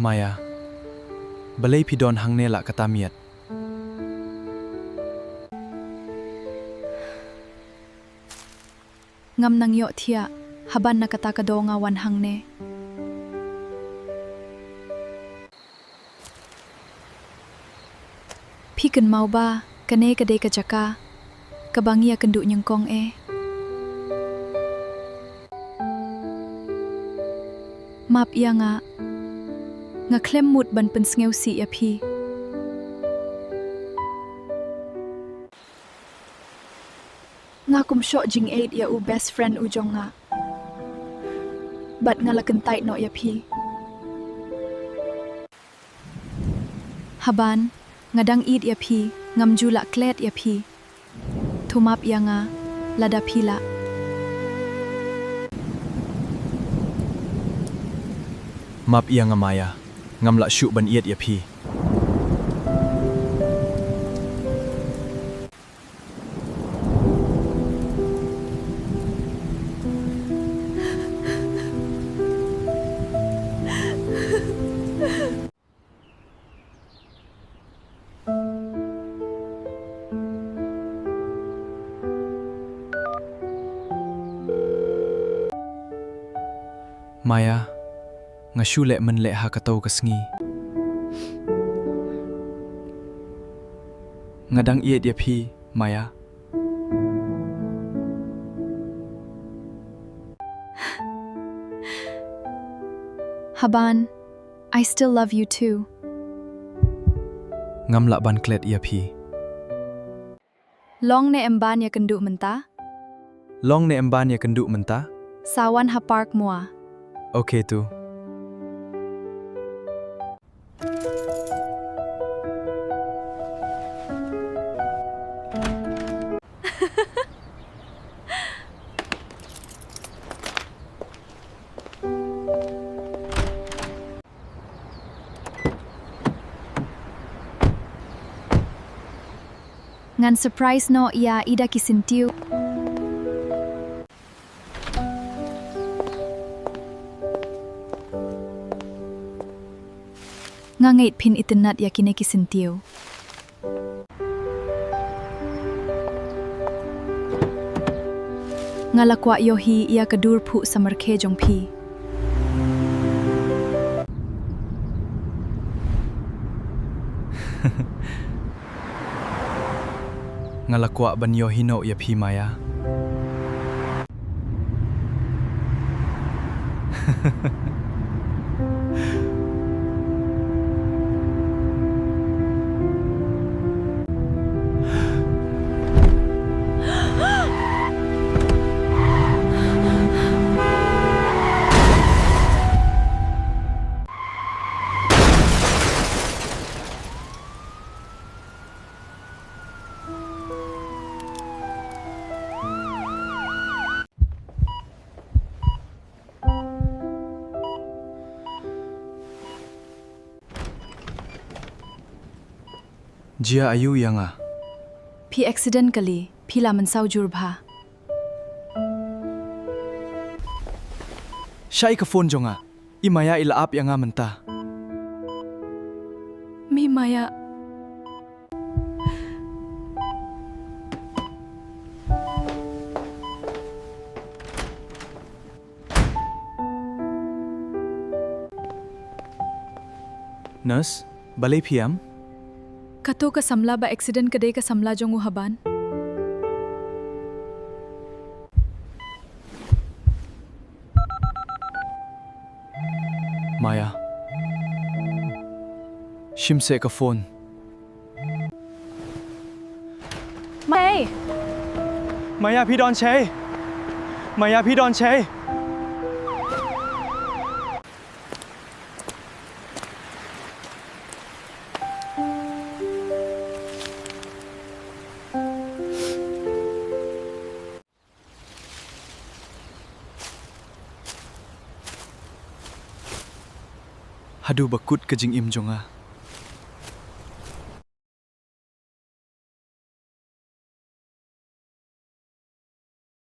Maya, balay pidon hang nela katamiat. Ngam nang yo thia, haban na katakado nga wan hang ne. Pi kan mau ba, kane kade ka jaka, kabangi akan du nyengkong Map iya nga klem mut ban pensngew si ya pi. Nga kumsyo jing aid ya u best friend u jong nga. Bat nga lakentay no ya pi. Haban, ngadang id ya pi, ngam jula klet ya pi. Tumap ya nga, lada pila. Map iya nga Maya, ngam la syuk ban iet ya pi. Maya, nga syulek man lek ha kataw kasngi. Ngadang iet ya pi, Maya. Haban, I still love you too. Ngam la ban klet ya pi. Long ne emban ya kendu menta, Long ne emban ya kendu menta? sawan ha park mua. Okay tu. Ngan surprise no iya ida kisintiu. Nga ngait pin itinat ya kine kisintiu. Nga lakwa yohi iya kadur pu samarke jong pi. Nga lakwa ban yo hino ya pi Maya. Jia ayu ya nga. Pi accident kali, pi la mensau jurbha. Syai ka phone jonga. I Maya ila ap ya nga menta. Mi Maya. Nurse, balay PM? Kato ka samla ba accident kade ka samla jong haban? Maya. Shimse ka phone. May! Mayaพี่ดอนชัย Mayaพี่ดอนชัย Maya! hadu bakut ke jing im jonga